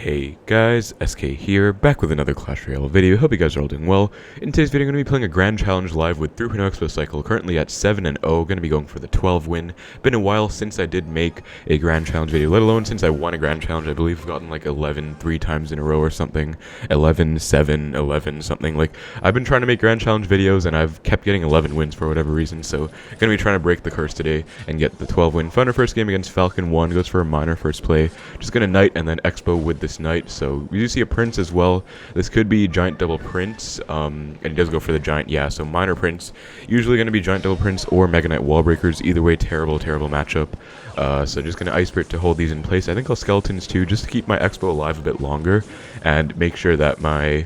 Hey guys, SK here, back with another Clash Royale video. Hope you guys are all doing well. In today's video, I'm going to be playing a Grand Challenge live with 3.0 Xbow cycle, currently at 7-0, going to be going for the 12 win. Been a while since I did make a Grand Challenge video, let alone since I won a Grand Challenge. I believe I've gotten like 11 3 times in a row or something, 11, 7, 11, something. Like, I've been trying to make Grand Challenge videos and I've kept getting 11 wins for whatever reason, so going to be trying to break the curse today and get the 12 win. Found our first game against Falcon 1, goes for a minor first play. Just going to knight and then Xbow with this knight, so we do see a prince as well. This could be giant double prince, and he does go for the giant, yeah, so minor prince. Usually going to be giant double prince or mega knight wallbreakers. Either way, terrible matchup. So just going to Ice Spirit to hold these in place. I think I'll skeletons too, just to keep my Xbow alive a bit longer and make sure that my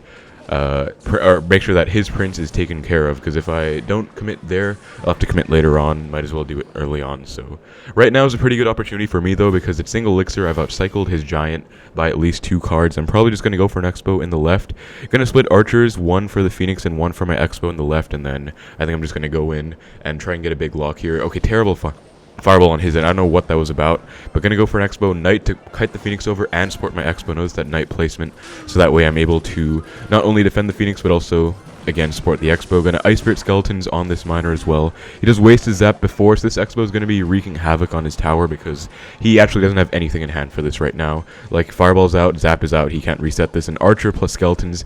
make sure that his prince is taken care of, because if I don't commit there, I'll have to commit later on. Might as well do it early on. So right now is a pretty good opportunity for me though, because it's single elixir. I've outcycled his giant by at least 2 cards. I'm probably just going to go for an Xbow in the left. Going to split archers, 1 for the Phoenix and 1 for my Xbow in the left, and then I think I'm just going to go in and try and get a big lock here. Okay, terrible fireball on his end. I don't know what that was about, but gonna go for an Xbow knight to kite the Phoenix over and support my Xbow. Notice that knight placement, so that way I'm able to not only defend the Phoenix but also again support the Xbow. Gonna Ice Spirit skeletons on this miner as well. He does waste his zap before, so this Xbow is gonna be wreaking havoc on his tower because he actually doesn't have anything in hand for this right now. Like, fireball's out, zap is out, he can't reset this. An archer plus skeletons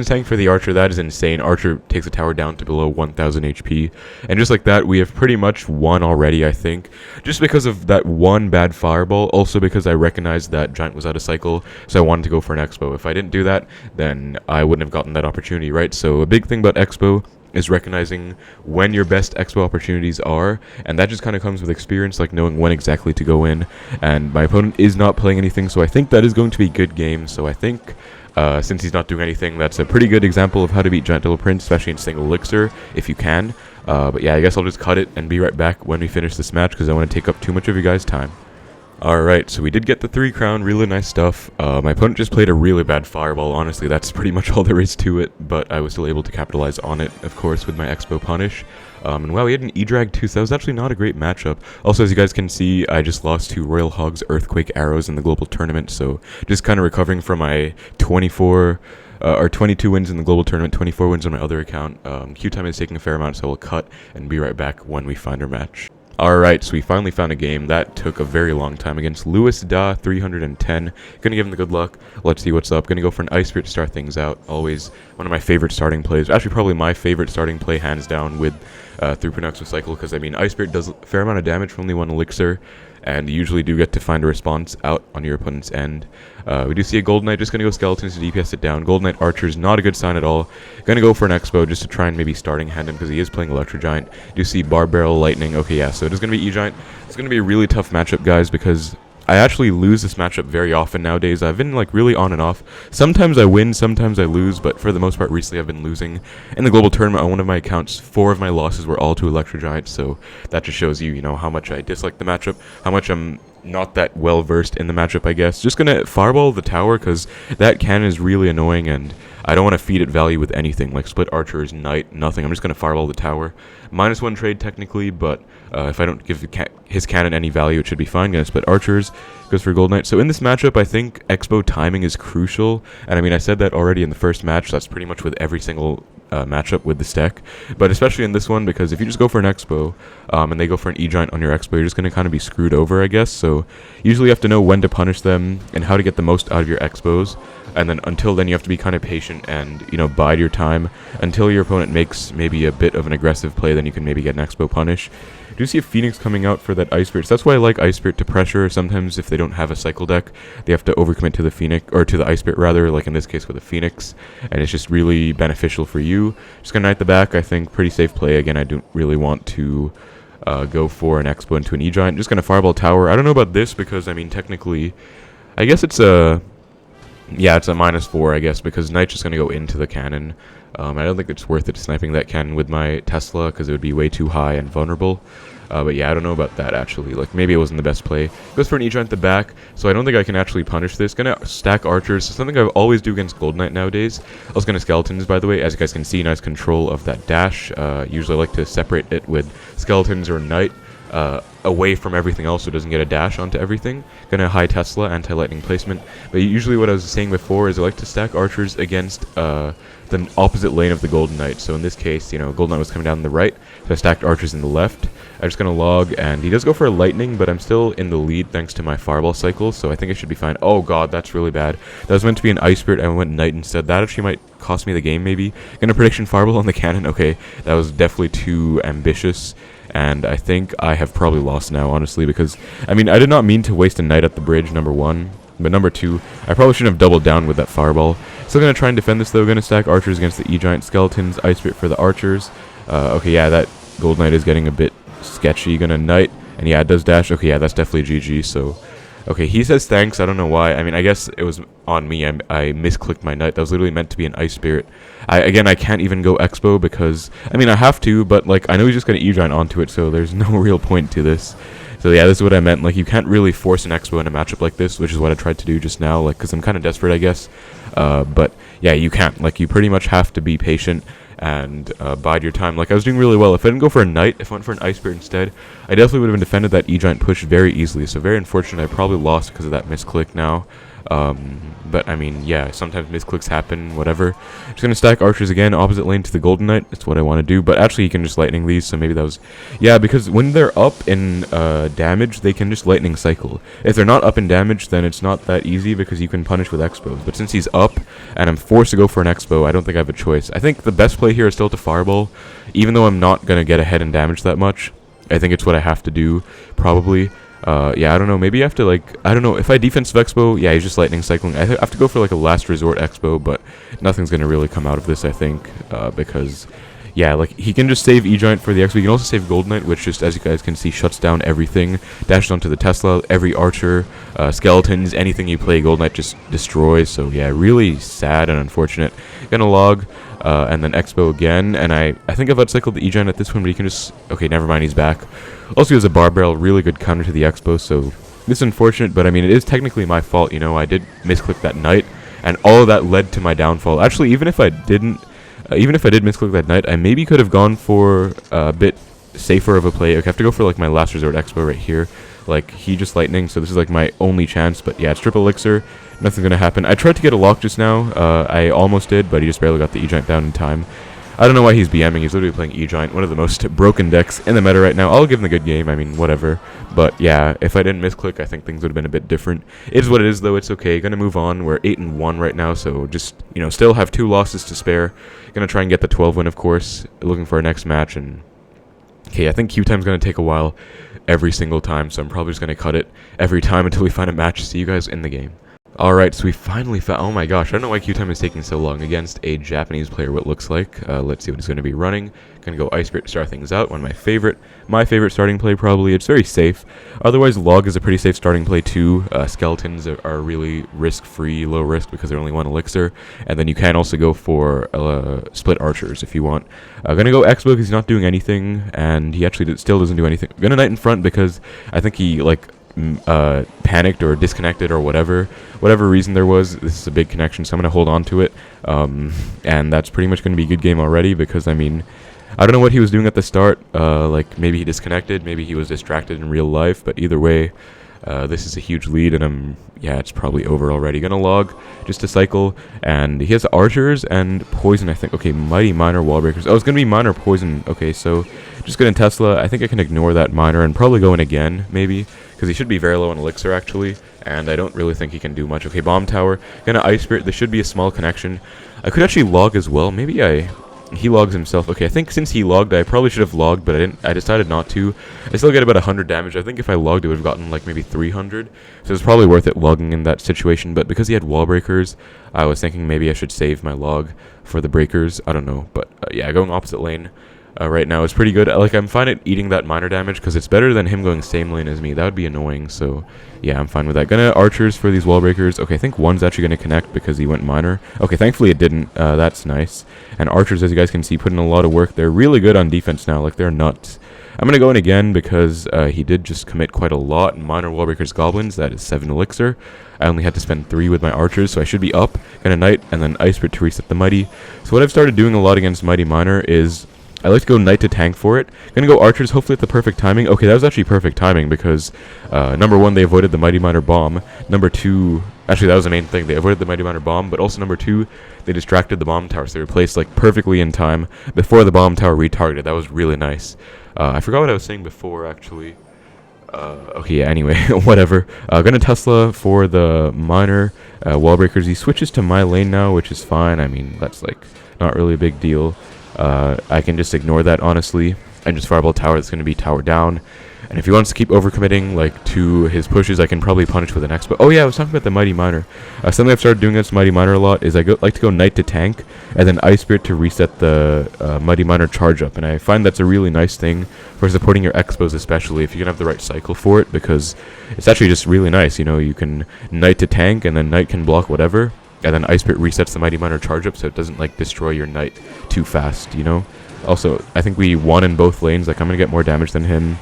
tank for the archer. That is insane. Archer takes the tower down to below 1000 HP, and just like that we have pretty much won already, I think, just because of that one bad fireball. Also because I recognized that giant was out of cycle, so I wanted to go for an Xbow. If I didn't do that, then I wouldn't have gotten that opportunity, right? So a big thing about Xbow is recognizing when your best Xbow opportunities are, and that just kind of comes with experience, like knowing when exactly to go in. And my opponent is not playing anything, so I think that is going to be a good game. So I think since he's not doing anything, that's a pretty good example of how to beat giant double prince, especially in single elixir if you can. But yeah, I guess I'll just cut it and be right back when we finish this match, because I want to take up too much of you guys' time. Alright, so we did get the 3 crown, really nice stuff. My opponent just played a really bad fireball. Honestly, that's pretty much all there is to it, but I was still able to capitalize on it, of course, with my Xbow punish. And wow, we had an E-Drag too, so that was actually not a great matchup. Also, as you guys can see, I just lost to Royal Hog's Earthquake Arrows in the global tournament, so just kind of recovering from my 22 wins in the global tournament, 24 wins on my other account. Queue time is taking a fair amount, so we'll cut and be right back when we find our match. Alright, so we finally found a game. That took a very long time against Lewis Da 310. Gonna give him the good luck. Let's see what's up. Gonna go for an Ice Spirit to start things out. Always one of my favorite starting plays. Actually, probably my favorite starting play, hands down, with 3.0 Xbow cycle, because I mean, Ice Spirit does a fair amount of damage for only 1 elixir, and you usually do get to find a response out on your opponent's end. We do see a Gold Knight, just going to go skeletons to DPS it down. Gold Knight Archers, not a good sign at all. Going to go for an Xbow just to try and maybe starting hand him, because he is playing Electro Giant. Do see Barb Barrel Lightning. Okay, yeah, so it is going to be E-Giant. It's going to be a really tough matchup, guys, because I actually lose this matchup very often nowadays. I've been like really on and off. Sometimes I win, sometimes I lose, but for the most part recently I've been losing. In the global tournament on one of my accounts, 4 of my losses were all to Electro Giant, so that just shows you, how much I dislike the matchup, how much I'm not that well versed in the matchup, I guess. Just gonna fireball the tower, because that cannon is really annoying, and I don't want to feed it value with anything, like split archers, knight, nothing. I'm just gonna fireball the tower. -1 trade technically, but if I don't give his cannon any value, it should be fine. Gonna split archers, goes for Gold Knight. So in this matchup, I think Xbow timing is crucial, and I mean, I said that already in the first match. That's pretty much with every single matchup with this deck, but especially in this one, because if you just go for an Xbow and they go for an E-Giant on your Xbow, you're just going to kind of be screwed over, I guess. So usually you have to know when to punish them and how to get the most out of your Xbows, and then until then you have to be kind of patient and bide your time until your opponent makes maybe a bit of an aggressive play. Then you can maybe get an Xbow punish. I do see a Phoenix coming out for that Ice Spirit, so that's why I like Ice Spirit to pressure. Sometimes if they don't have a cycle deck, they have to overcommit to the Phoenix, or to the Ice Spirit rather, like in this case with a Phoenix, and it's just really beneficial for you. Just gonna knight the back, I think, pretty safe play. Again, I don't really want to go for an Xbow into an E-Giant. Just gonna fireball tower. I don't know about this, because I mean, technically, I guess it's a, yeah, it's a -4, I guess, because Knight's just gonna go into the cannon. I don't think it's worth it sniping that cannon with my Tesla, because it would be way too high and vulnerable. But yeah, I don't know about that, actually. Like, maybe it wasn't the best play. Goes for an E-Giant at the back, so I don't think I can actually punish this. Gonna stack archers, something I always do against Gold Knight nowadays. I was gonna skeletons, by the way. As you guys can see, nice control of that dash. Usually I like to separate it with skeletons or knight. away from everything else so it doesn't get a dash onto everything. Gonna high Tesla, anti-lightning placement. But usually what I was saying before is I like to stack archers against the opposite lane of the Golden Knight. So in this case, you know, Golden Knight was coming down the right, so I stacked archers in the left. I'm just gonna log, and he does go for a lightning, but I'm still in the lead thanks to my fireball cycle, so I think I should be fine. Oh god, that's really bad. That was meant to be an ice spirit, and I went knight instead. That actually might cost me the game, maybe. Gonna prediction fireball on the cannon. Okay, that was definitely too ambitious, and I think I have probably lost now, honestly, because, I mean, I did not mean to waste a knight at the bridge, number one. But number two, I probably shouldn't have doubled down with that fireball. Still gonna try and defend this though. Gonna stack archers against the E-Giant skeletons. Ice Spirit for the archers. Okay, yeah, that Gold Knight is getting a bit sketchy. Gonna knight, and yeah, it does dash. Okay, yeah, that's definitely GG. So, okay, he says thanks. I don't know why. I mean, I guess it was on me. I misclicked my knight. That was literally meant to be an Ice Spirit. Again, I can't even go Xbow because, I mean, I have to, but like I know he's just gonna E-Giant onto it, so there's no real point to this. So yeah, this is what I meant. Like, you can't really force an Xbow in a matchup like this, which is what I tried to do just now, like, because I'm kind of desperate, I guess. But yeah, you can't. Like, you pretty much have to be patient and bide your time. Like, I was doing really well. If I didn't go for a knight, if I went for an Ice Spirit instead, I definitely would have defended that E-Giant push very easily. So very unfortunate. I probably lost because of that misclick now. But I mean, yeah, sometimes misclicks happen, whatever. Just gonna stack archers again, opposite lane to the Golden Knight. That's what I want to do. But actually, you can just lightning these, so maybe that was, yeah, because when they're up in damage, they can just lightning cycle. If they're not up in damage, then it's not that easy because you can punish with Xbows. But since he's up and I'm forced to go for an Xbow, I don't think I have a choice. I think the best play here is still to fireball, even though I'm not gonna get ahead in damage that much. I think it's what I have to do, probably. Yeah, I don't know, maybe I have to, like, I don't know, if I defensive Xbow, yeah, he's just lightning cycling. I have to go for, like, a last resort Xbow, but nothing's gonna really come out of this, I think, because, yeah, like, he can just save E-Giant for the Xbow. He can also save Golden Knight, which just, as you guys can see, shuts down everything, dashes onto the Tesla, every archer, skeletons, anything you play, Golden Knight just destroys, so, yeah, really sad and unfortunate. Gonna log, and then Xbow again, and I think I've outcycled the E-Giant at this one, but he can just, okay, never mind, he's back. Also, he has a bar barrel, really good counter to the Xbow, so this is unfortunate, but I mean, it is technically my fault, you know, I did misclick that knight, and all of that led to my downfall. Actually, even if I didn't, even if I did misclick that knight, I maybe could have gone for a bit safer of a play. Okay, I have to go for, like, my last resort Xbow right here. Like, he just lightning, so this is, like, my only chance, but yeah, it's triple elixir, nothing's gonna happen. I tried to get a lock just now, I almost did, but he just barely got the E-Giant down in time. I don't know why he's BMing, he's literally playing E-Giant, one of the most broken decks in the meta right now. I'll give him a good game, I mean, whatever. But yeah, if I didn't misclick, I think things would have been a bit different. It is what it is, though, it's okay. Gonna move on, we're 8-1 right now, so just, you know, still have 2 losses to spare. Gonna try and get the 12 win, of course, looking for our next match, and okay, I think queue time's gonna take a while every single time, so I'm probably just gonna cut it every time until we find a match. See you guys in the game. Alright, so we finally found, oh my gosh, I don't know why queue time is taking so long against a Japanese player, what it looks like. Let's see what he's going to be running. Gonna go Ice Spirit to start things out, one of my favorite starting play probably. It's very safe. Otherwise, Log is a pretty safe starting play too. Skeletons are really risk-free, low risk because they're only 1 elixir. And then you can also go for split archers if you want. Gonna go Xbow because he's not doing anything, and he actually still doesn't do anything. Gonna Knight in front because I think he, like, panicked or disconnected or whatever reason there was. This is a big connection, so I'm going to hold on to it, and that's pretty much going to be a good game already, because I mean, I don't know what he was doing at the start. Like, maybe he disconnected, maybe he was distracted in real life, but either way, this is a huge lead, and yeah, it's probably over already. Gonna log just to cycle, and he has archers and poison, I think. Okay, mighty miner, Wallbreakers. Oh, it's gonna be miner, poison. Okay, so just gonna Tesla. I think I can ignore that miner and probably go in again, maybe, because he should be very low on elixir actually, and I don't really think he can do much. Okay, bomb tower. Gonna Ice Spirit. There should be a small connection. I could actually log as well. Maybe he logs himself. Okay, I think since he logged, I probably should have logged, but I decided not to. I still get about 100 damage. I think if I logged, it would have gotten like maybe 300. So it's probably worth it logging in that situation. But because he had Wallbreakers, I was thinking maybe I should save my log for the breakers. I don't know. But yeah, going opposite lane right now is pretty good. Like, I'm fine at eating that minor damage because it's better than him going same lane as me. That would be annoying. So yeah, I'm fine with that. Gonna archers for these Wallbreakers. Okay, I think one's actually going to connect because he went minor. Okay, thankfully it didn't. That's nice. And archers, as you guys can see, put in a lot of work. They're really good on defense now. Like, they're nuts. I'm going to go in again because he did just commit quite a lot. Minor Wallbreakers goblins, that is 7 elixir. I only had to spend 3 with my archers, so I should be up. Gonna knight and then Ice Spirit to reset the mighty. So what I've started doing a lot against mighty miner is I like to go knight to tank for it. Gonna go archers, hopefully at the perfect timing. Okay, that was actually perfect timing because number one, they avoided the Mighty Miner bomb. Number two, actually that was the main thing. They avoided the Mighty Miner bomb, but also number two, they distracted the bomb tower. So they were placed like perfectly in time before the bomb tower retargeted. That was really nice. I forgot what I was saying before actually. Okay, yeah, anyway, whatever. Gonna Tesla for the miner. Wallbreakers, he switches to my lane now, which is fine. I mean, that's like not really a big deal. I can just ignore that, honestly, and just fireball tower. That's going to be tower down. And if he wants to keep overcommitting, like, to his pushes, I can probably punish with an Xbow. Oh, yeah, I was talking about the Mighty Miner. Something I've started doing against Mighty Miner a lot is like to go Knight to tank, and then Ice Spirit to reset the Mighty Miner charge up. And I find that's a really nice thing for supporting your Xbows, especially if you can have the right cycle for it, because it's actually just really nice. You know, you can Knight to tank, and then Knight can block whatever. And then Ice Spirit resets the Mighty Miner charge up so it doesn't, like, destroy your Knight too fast, you know? Also, I think we won in both lanes. Like, I'm going to get more damage than him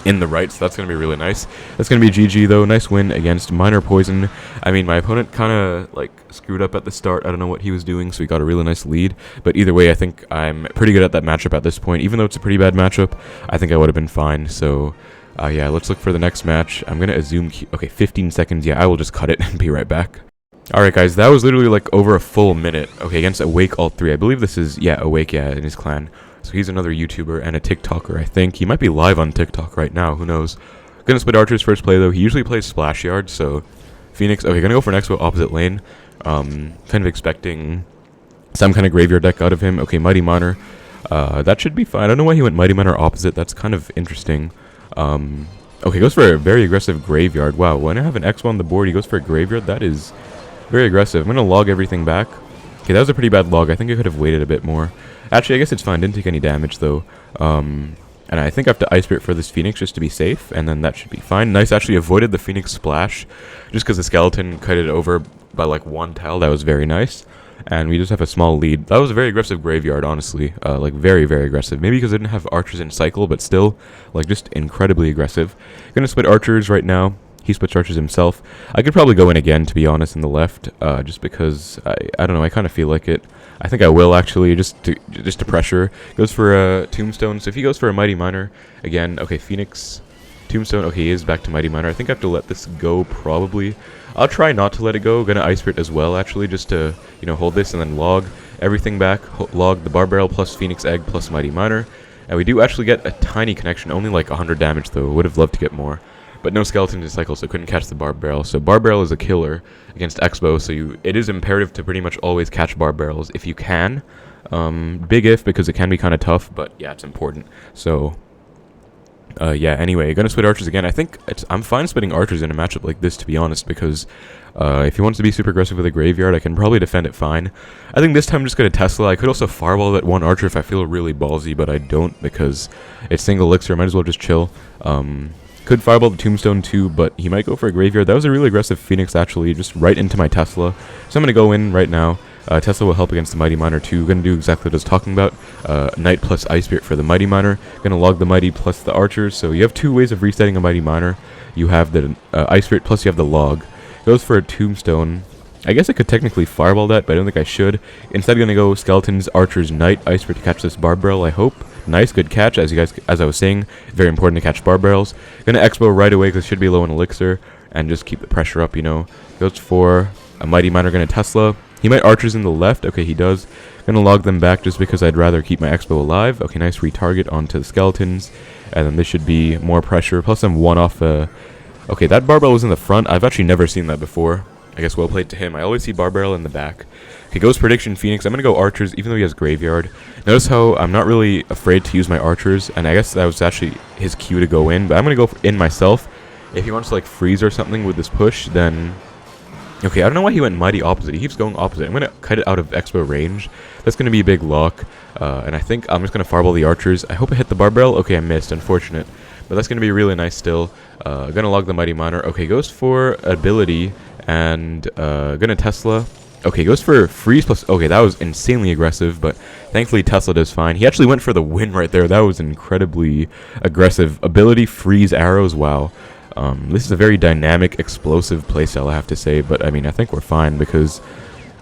in the right, so that's going to be really nice. That's going to be GG, though. Nice win against Miner Poison. I mean, my opponent kind of, like, screwed up at the start. I don't know what he was doing, so he got a really nice lead. But either way, I think I'm pretty good at that matchup at this point. Even though it's a pretty bad matchup, I think I would have been fine. So, yeah, let's look for the next match. I'm going to assume... Okay, 15 seconds. Yeah, I will just cut it and be right back. Alright guys, that was literally like over a full minute. Okay, against Awake Alt 3. I believe this is, yeah, Awake, yeah, in his clan. So he's another YouTuber and a TikToker, I think. He might be live on TikTok right now, who knows. Gonna split Archer's first play though. He usually plays Splash Yard, so Phoenix, okay, gonna go for an Xbow opposite lane. Kind of expecting some kind of graveyard deck out of him. Okay, Mighty Miner. That should be fine. I don't know why he went Mighty Miner opposite. That's kind of interesting. Okay, goes for a very aggressive graveyard. Wow, when I have an Xbow on the board, he goes for a graveyard. That is very aggressive. I'm going to log everything back. Okay, that was a pretty bad log. I think I could have waited a bit more. Actually, I guess it's fine. Didn't take any damage, though. And I think I have to Ice Spirit for this Phoenix just to be safe, and then that should be fine. Nice, actually avoided the Phoenix splash just because the skeleton cut it over by, like, one tile. That was very nice. And we just have a small lead. That was a very aggressive graveyard, honestly. Like, very, very aggressive. Maybe because I didn't have archers in cycle, but still, like, just incredibly aggressive. Gonna split archers right now. He splits archers himself. I could probably go in again, to be honest, in the left, just because I don't know. I kind of feel like it. I think I will actually, just to pressure. Goes for a Tombstone. So if he goes for a Mighty Miner again, okay, Phoenix, Tombstone. Okay, he is back to Mighty Miner. I think I have to let this go probably. I'll try not to let it go. Gonna Ice Spirit as well, actually, just to hold this and then log everything back. Log the Bar Barrel plus Phoenix Egg plus Mighty Miner, and we do actually get a tiny connection, only like 100 damage though. Would have loved to get more. But no skeleton in cycle, so couldn't catch the Barb Barrel. So Barb Barrel is a killer against Xbow, so it is imperative to pretty much always catch Barb Barrels if you can. Big if, because it can be kind of tough, but yeah, it's important. So, yeah, anyway, gonna split archers again. I think I'm fine splitting archers in a matchup like this, to be honest, because if he wants to be super aggressive with a graveyard, I can probably defend it fine. I think this time I'm just gonna Tesla. I could also fireball that one archer if I feel really ballsy, but I don't because it's single elixir. Might as well just chill. Could fireball the Tombstone too, but he might go for a graveyard. That was a really aggressive Phoenix, actually, just right into my Tesla. So I'm going to go in right now. Tesla will help against the Mighty Miner too. Going to do exactly what I was talking about. Knight plus Ice Spirit for the Mighty Miner. Going to log the Mighty plus the Archers. So you have two ways of resetting a Mighty Miner. You have the Ice Spirit plus you have the log. Goes for a Tombstone. I guess I could technically fireball that, but I don't think I should. Instead, going to go Skeletons, Archers, Knight, Ice Spirit to catch this Barb Barrel, I hope. Nice, good catch, as I was saying. Very important to catch Barb Barrels. Gonna Xbow right away because it should be low in elixir, and just keep the pressure up, Goes for a Mighty Miner, gonna Tesla. He might Archers in the left. Okay, he does. Gonna log them back just because I'd rather keep my Xbow alive. Okay, nice retarget onto the Skeletons, and then this should be more pressure. Plus I'm one off. Okay, that Barb Barrel was in the front. I've actually never seen that before. I guess well played to him. I always see Barb Barrel in the back. Okay, goes Prediction Phoenix. I'm going to go Archers, even though he has Graveyard. Notice how I'm not really afraid to use my Archers, and I guess that was actually his cue to go in, but I'm going to go in myself. If he wants to, like, freeze or something with this push, then... Okay, I don't know why he went Mighty opposite. He keeps going opposite. I'm going to cut it out of Expo range. That's going to be a big lock, and I think I'm just going to fireball the Archers. I hope I hit the Barb Barrel. Okay, I missed. Unfortunate. But that's going to be really nice still. Going to log the Mighty Miner. Okay, goes for ability, and gonna Tesla. Okay, goes for freeze plus... Okay, that was insanely aggressive, but thankfully Tesla does fine. He actually went for the win right there. That was incredibly aggressive. Ability, freeze, arrows, wow. This is a very dynamic, explosive playstyle, I have to say, but I mean, I think we're fine because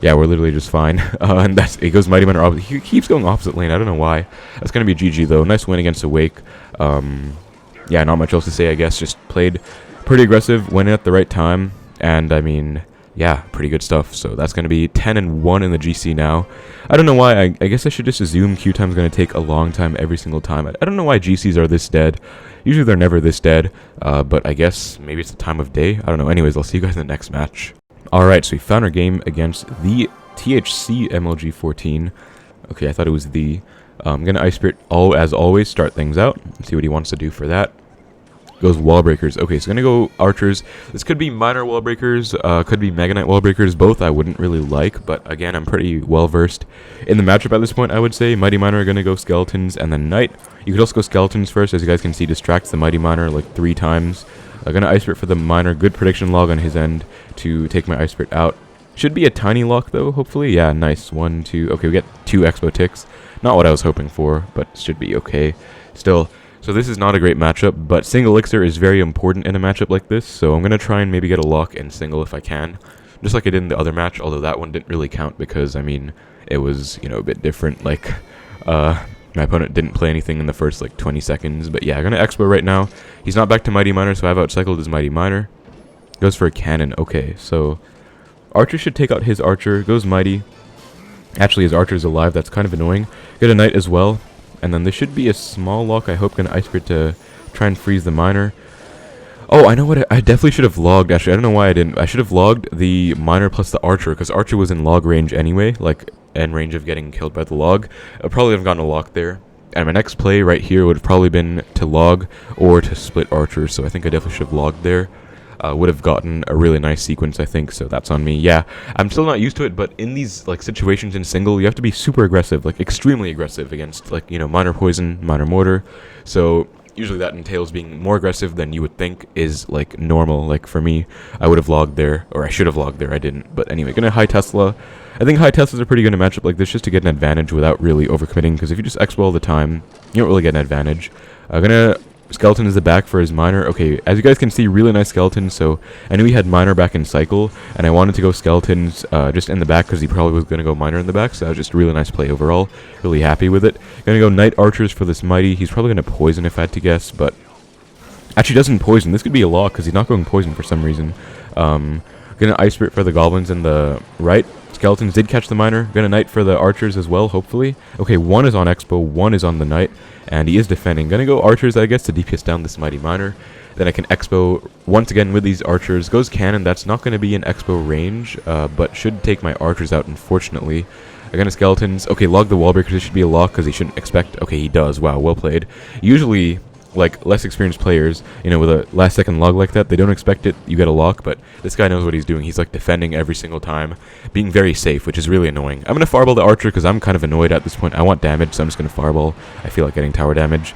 Yeah, we're literally just fine. And it goes Mighty Miner opposite. He keeps going opposite lane. I don't know why. That's going to be GG, though. Nice win against Awake. Yeah, not much else to say, I guess. Just played pretty aggressive, went in at the right time. And, I mean, yeah, pretty good stuff. So that's going to be 10-1 in the GC now. I don't know why. I guess I should just assume Q time's going to take a long time every single time. I don't know why GCs are this dead. Usually they're never this dead. But I guess maybe it's the time of day. I don't know. Anyways, I'll see you guys in the next match. Alright, so we found our game against the THC MLG14. Okay, I thought it was the... I'm going to Ice Spirit, as always, start things out. See what he wants to do for that. Goes Wallbreakers. Okay, so going to go Archers. This could be minor Wallbreakers, could be Mega Knight Wallbreakers. Both I wouldn't really like, but again, I'm pretty well-versed in the matchup at this point, I would say. Mighty Miner are going to go Skeletons and then Knight. You could also go Skeletons first, as you guys can see, distracts the Mighty Miner like 3 times. Gonna Ice Spirit for the Miner. Good prediction log on his end to take my Ice Spirit out. Should be a tiny lock though, hopefully. Yeah, nice. 1, 2. Okay, we get 2 Expo ticks. Not what I was hoping for, but should be okay. Still, so this is not a great matchup, but single elixir is very important in a matchup like this. So I'm gonna try and maybe get a lock and single if I can, just like I did in the other match. Although that one didn't really count because I mean it was a bit different. Like my opponent didn't play anything in the first, 20 seconds. But yeah, I'm going to Expo right now. He's not back to Mighty Miner, so I've outcycled his Mighty Miner. Goes for a Cannon. Okay, so Archer should take out his Archer. Goes Mighty. Actually, his Archer's alive. That's kind of annoying. Get a Knight as well. And then this should be a small lock, I hope. Going to Ice Spirit to try and freeze the Miner. Oh, I know what I definitely should have logged. Actually, I don't know why I didn't. I should have logged the Miner plus the Archer, because Archer was in log range anyway, in range of getting killed by the log. I probably have gotten a lock there. And my next play right here would have probably been to log or to split Archer, so I think I definitely should have logged there. Would have gotten a really nice sequence, I think, so that's on me. Yeah, I'm still not used to it, but in these situations in single, you have to be super aggressive, extremely aggressive against Miner Poison, Miner Mortar. So usually that entails being more aggressive than you would think is normal. For me, I would have logged there, or I should have logged there. I didn't. But anyway, gonna high Tesla. I think high Teslas are pretty good in a matchup like this, just to get an advantage without really overcommitting. Because if you just Expo all the time, you don't really get an advantage. Gonna Skeleton is the back for his Miner. Okay, as you guys can see, really nice Skeleton. So I knew he had Miner back in cycle, and I wanted to go Skeletons just in the back because he probably was gonna go Miner in the back. So that was just a really nice play overall. Really happy with it. Gonna go Knight Archers for this Mighty. He's probably gonna poison if I had to guess, but actually doesn't poison. This could be a lock because he's not going poison for some reason. Gonna Ice Spirit for the Goblins in the right. Skeletons did catch the Miner. Gonna Knight for the Archers as well, hopefully. Okay, 1 is on Expo, 1 is on the Knight, and he is defending. Gonna go Archers, I guess, to DPS down this Mighty Miner. Then I can Expo once again with these Archers. Goes Cannon. That's not going to be in Expo range, but should take my Archers out, unfortunately. Again, Skeletons. Okay, log the Wallbreakers. This should be a lock because he shouldn't expect... Okay, he does. Wow, well played. Usually, less experienced players, with a last-second log like that, they don't expect it. You get a lock, but this guy knows what he's doing. He's, defending every single time, being very safe, which is really annoying. I'm going to Fireball the Archer because I'm kind of annoyed at this point. I want damage, so I'm just going to Fireball. I feel like getting tower damage.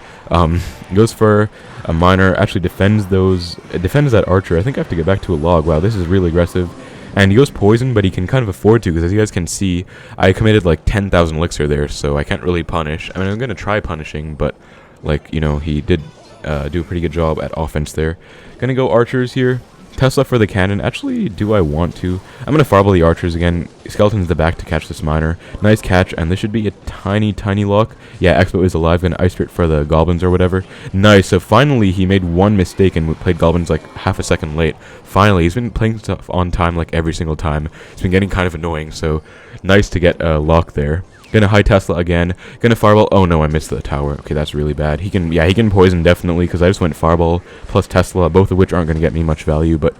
Goes for a Miner. Actually defends that Archer. I think I have to get back to a log. Wow, this is really aggressive. And he goes Poison, but he can kind of afford to, because as you guys can see, I committed 10,000 elixir there, so I can't really punish. I mean, I'm going to try punishing, but he did do a pretty good job at offense there. Gonna go Archers here. Tesla for the Cannon. Actually, do I want to? I'm gonna Fireball the Archers again. Skeleton's the back to catch this Miner. Nice catch, and this should be a tiny, tiny lock. Yeah, Expo is alive. Gonna Ice Spirit for the Goblins or whatever. Nice. So finally, he made one mistake and played Goblins half a second late. Finally, he's been playing stuff on time every single time. It's been getting kind of annoying, so nice to get a lock there. Gonna high Tesla again. Gonna Fireball. Oh no, I missed the tower. Okay, that's really bad. He can poison definitely, because I just went Fireball plus Tesla, both of which aren't gonna get me much value, but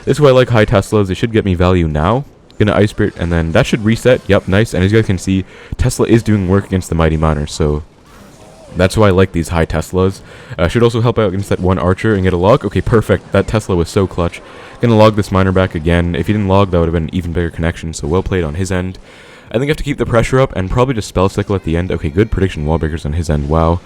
this is why I like high Teslas. They should get me value now. Gonna Ice Spirit, and then that should reset. Yep, nice. And as you guys can see, Tesla is doing work against the Mighty Miner, so that's why I like these high Teslas. Should also help out against that one Archer and get a log. Okay, perfect. That Tesla was so clutch. Gonna log this Miner back again. If he didn't log, that would have been an even bigger connection, so well played on his end. I think I have to keep the pressure up and probably just Spell Cycle at the end. Okay, good prediction. Wallbreakers on his end. Wow.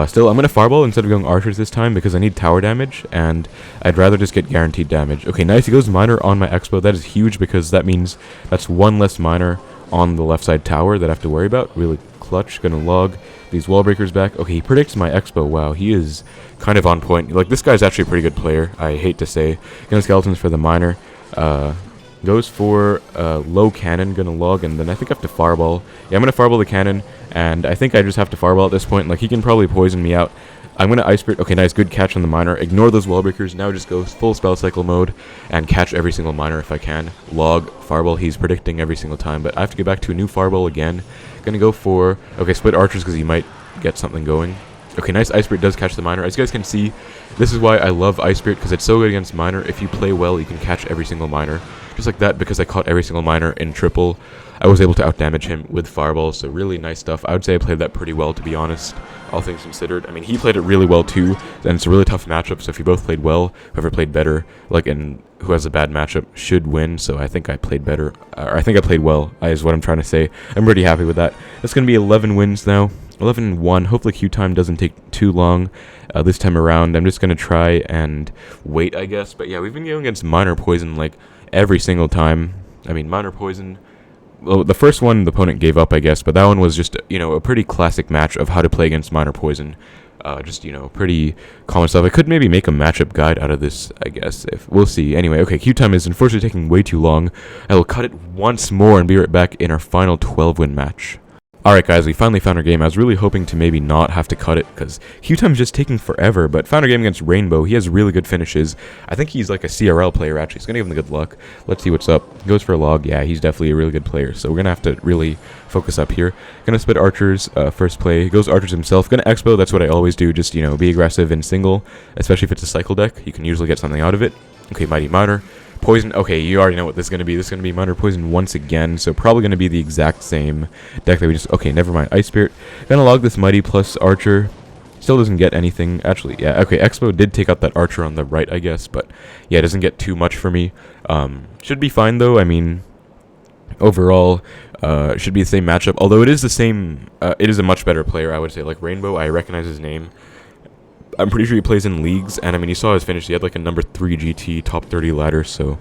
Still, I'm going to Fireball instead of going Archers this time because I need tower damage, and I'd rather just get guaranteed damage. Okay, nice. He goes Miner on my Expo. That is huge because that means that's one less Miner on the left side tower that I have to worry about. Really clutch. Going to log these Wallbreakers back. Okay, he predicts my Expo. Wow, he is kind of on point. This guy's actually a pretty good player, I hate to say. Going to Skeletons for the Miner. Goes for low cannon, gonna log, and then I think I have to fireball. Yeah, I'm gonna fireball the cannon, and I think I just have to fireball at this point. Like, he can probably poison me out. I'm gonna Ice Spirit. Okay, nice, good catch on the miner. Ignore those Wallbreakers. Now just go full spell cycle mode and catch every single miner if I can. Log, fireball, he's predicting every single time, but I have to get back to a new fireball again. Gonna go for, okay, split archers because he might get something going. Okay, nice, Ice Spirit does catch the miner. As you guys can see, this is why I love Ice Spirit, because it's so good against miner. If you play well, you can catch every single miner. Just like that, because I caught every single miner in triple, I was able to outdamage him with fireballs, so really nice stuff. I would say I played that pretty well, to be honest, all things considered. I mean, he played it really well too, and it's a really tough matchup, so if you both played well, whoever played better, like, and who has a bad matchup should win, so I think I played better, or I think I played well, is what I'm trying to say. I'm pretty happy with that. That's going to be 11 wins now. 11-1. Hopefully queue time doesn't take too long this time around. I'm just going to try and wait, I guess. But yeah, we've been going against Miner Poison like every single time. I mean, Miner Poison, well, the first one the opponent gave up, I guess, but that one was just, you know, a pretty classic match of how to play against Miner Poison. Just, you know, pretty common stuff. I could maybe make a matchup guide out of this, I guess, if we'll see. Anyway, okay, queue time is unfortunately taking way too long. I will cut it once more and be right back in our final 12-win match. Alright guys, we finally found our game. I was really hoping to maybe not have to cut it, because queue time is just taking forever, but found our game against Rainbow. He has really good finishes. I think he's like a CRL player, actually. He's going to give him the good luck. Let's see what's up. Goes for a log. Yeah, he's definitely a really good player, so we're going to have to really focus up here. Going to split archers, first play. Goes archers himself. Going to Xbow, that's what I always do. Just, you know, be aggressive in single, especially if it's a cycle deck. You can usually get something out of it. Okay, Mighty Miner. Poison, okay, you already know what this is going to be. This is going to be Miner Poison once again, so probably going to be the exact same deck that we just, okay, never mind. Ice Spirit, gonna log this Mighty plus Archer, still doesn't get anything, actually, yeah, okay, Expo did take out that Archer on the right, I guess, but, yeah, it doesn't get too much for me. Should be fine, though, I mean, overall, should be the same matchup, although it is the same, it is a much better player, I would say, like Rainbow, I recognize his name. I'm pretty sure he plays in leagues, and I mean, you saw his finish. He had like a number 3 GT, top 30 ladder, so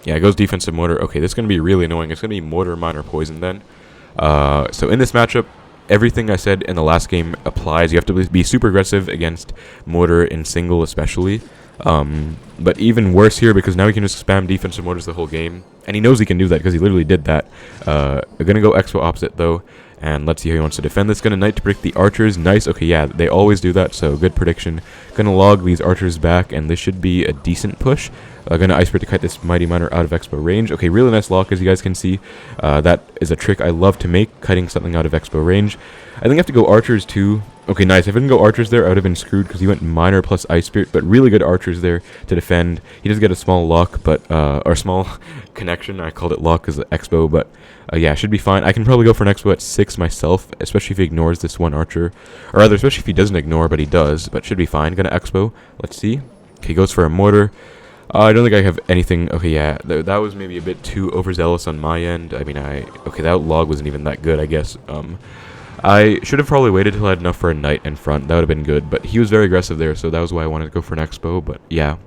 yeah, it goes defensive Mortar. Okay, this is going to be really annoying. It's going to be Mortar, Miner, Poison then. So in this matchup, everything I said in the last game applies. You have to be super aggressive against Mortar in single especially. But even worse here, because now he can just spam defensive Mortars the whole game, and he knows he can do that because he literally did that. We're going to go Expo opposite though. And let's see how he wants to defend this. Gonna Knight to break the archers. Nice. Okay, yeah, they always do that, so good prediction. Gonna log these archers back, and this should be a decent push. Gonna Ice Spirit to kite this Mighty Miner out of Expo range. Okay, really nice lock, as you guys can see. That is a trick I love to make, kiting something out of Expo range. I think I have to go archers too. Okay, nice. If I didn't go archers there, I would have been screwed because he went Miner plus Ice Spirit, but really good archers there to defend. He does get a small lock, but, or small connection. I called it lock because of Expo, but yeah, should be fine. I can probably go for an Expo at 6 myself, especially if he ignores this one archer. Or rather, especially if he doesn't ignore, but he does, but should be fine. Gonna Expo. Let's see. Okay, goes for a Mortar. I don't think I have anything. Okay, yeah, that was maybe a bit too overzealous on my end. I mean, okay, that log wasn't even that good, I guess. I should have probably waited till I had enough for a Knight in front. That would have been good, but he was very aggressive there, so that was why I wanted to go for an Expo, but yeah.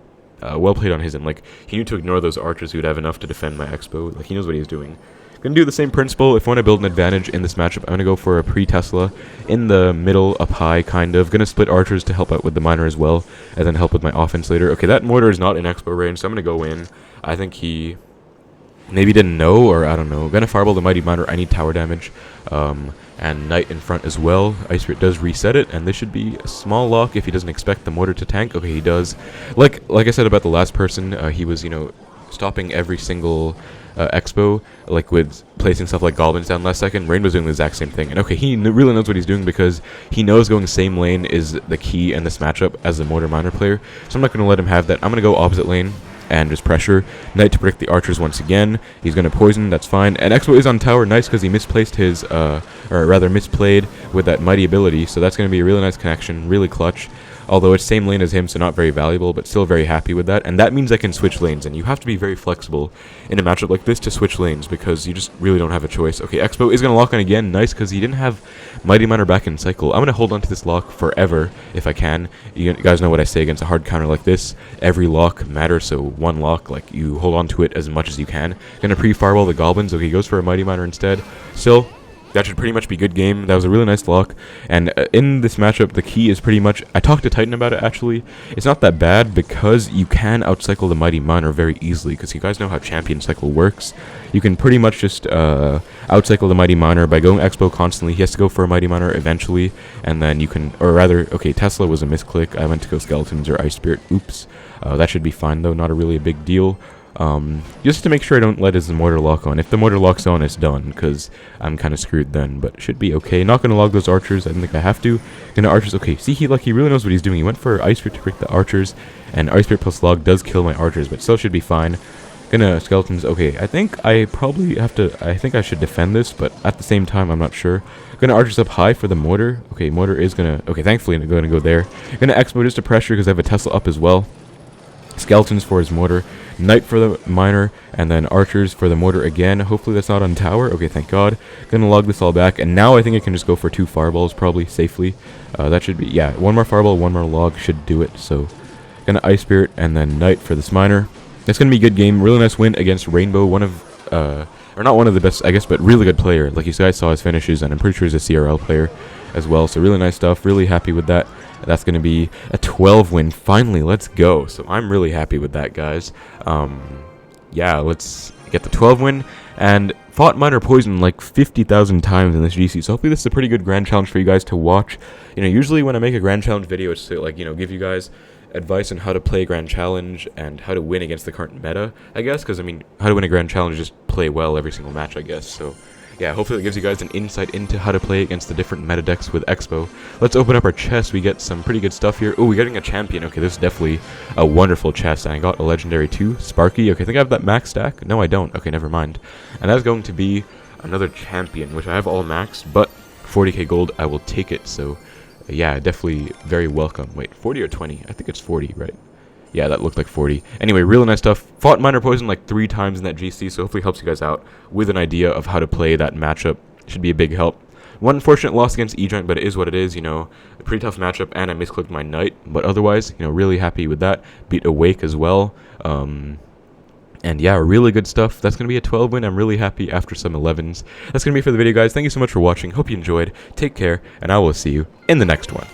Well played on his end. Like, he knew to ignore those archers who would have enough to defend my Expo. Like, he knows what he's doing. Gonna do the same principle. If I want to build an advantage in this matchup, I'm gonna go for a pre-Tesla in the middle, up high, kind of. Gonna split archers to help out with the miner as well, and then help with my offense later. Okay, that Mortar is not in Expo range, so I'm gonna go in. I think he maybe didn't know, or I don't know. Gonna fireball the Mighty Miner. I need tower damage. And Knight in front as well. Ice Spirit does reset it, and this should be a small lock if he doesn't expect the Mortar to tank. Okay, he does. Like I said about the last person, he was, you know, stopping every single Expo, like with placing stuff like goblins down last second. Rainbow's doing the exact same thing, and okay, he really knows what he's doing because he knows going same lane is the key in this matchup as a Mortar Miner player, so I'm not going to let him have that. I'm going to go opposite lane and just pressure. Knight to predict the archers once again. He's going to poison, that's fine. And Expo is on tower, nice, because he misplaced his, or rather misplayed with that mighty ability, so that's going to be a really nice connection, really clutch. Although it's same lane as him, so not very valuable, but still very happy with that. And that means I can switch lanes, and you have to be very flexible in a matchup like this to switch lanes, because you just really don't have a choice. Okay, Expo is going to lock on again, nice, because he didn't have Mighty Miner back in cycle. I'm going to hold on to this lock forever, if I can. You guys know what I say against a hard counter like this. Every lock matters, so one lock, like, you hold on to it as much as you can. Going to pre-fireball the goblins. Okay, he goes for a Mighty Miner instead. Still, that should pretty much be good game. That was a really nice lock. And in this matchup, the key is pretty much... I talked to Titan about it, actually. It's not that bad because you can outcycle the Mighty Miner very easily. Because you guys know how Champion Cycle works. You can pretty much just outcycle the Mighty Miner by going Xbow constantly. He has to go for a Mighty Miner eventually. And then you can... Or rather, okay, Tesla was a misclick. I went to go Skeletons or Ice Spirit. Oops. That should be fine, though. Not really a big deal. Just to make sure I don't let his Mortar lock on. If the Mortar locks on, it's done, because I'm kind of screwed then, but it should be okay. Not going to log those archers. I don't think I have to. Going to archers. Okay, see, he really knows what he's doing. He went for Ice Spirit to break the archers, and Ice Spirit plus log does kill my archers, but still should be fine. Gonna Skeletons. Okay, I think I probably have to... I think I should defend this, but at the same time, I'm not sure. Gonna archers up high for the Mortar. Okay, Mortar is gonna... Okay, thankfully, I'm gonna go there. Gonna Xbow just to pressure, because I have a Tesla up as well. Skeletons for his Mortar, Knight for the Miner, and then Archers for the Mortar again. Hopefully that's not on tower. Okay, thank God. Gonna log this all back, and now I think I can just go for 2 fireballs probably safely. That should be, yeah, 1 more fireball, 1 more log should do it. So gonna Ice Spirit and then Knight for this Miner. That's gonna be a good game. Really nice win against Rainbow, one of or not one of the best, I guess, but really good player. Like you guys saw his finishes, and I'm pretty sure he's a CRL player as well. So really nice stuff. Really happy with that. That's going to be a 12 win. Finally, let's go. So I'm really happy with that, guys. Yeah, let's get the 12 win. And fought Miner Poison like 50,000 times in this GC. So hopefully this is a pretty good grand challenge for you guys to watch. You know, usually when I make a grand challenge video, it's to, like, you know, give you guys advice on how to play grand challenge and how to win against the current meta, I guess. Because, I mean, how to win a grand challenge is just play well every single match, I guess. So yeah, hopefully it gives you guys an insight into how to play against the different meta decks with Xbow. Let's open up our chest. We get some pretty good stuff here. Oh, we're getting a champion. Okay, this is definitely a wonderful chest. And I got a legendary too. Sparky. Okay, I think I have that max stack. No, I don't. Okay, never mind. And that's going to be another champion, which I have all maxed, but 40k gold, I will take it. So yeah, definitely very welcome. Wait, 40 or 20? I think it's 40, right? Yeah, that looked like 40. Anyway, really nice stuff. Fought Miner Poison like 3 times in that GC, so hopefully helps you guys out with an idea of how to play that matchup. Should be a big help. One unfortunate loss against E-Giant, but it is what it is, you know. A pretty tough matchup, and I misclicked my Knight. But otherwise, you know, really happy with that. Beat Awake as well. And yeah, really good stuff. That's going to be a 12 win. I'm really happy after some 11s. That's going to be it for the video, guys. Thank you so much for watching. Hope you enjoyed. Take care, and I will see you in the next one.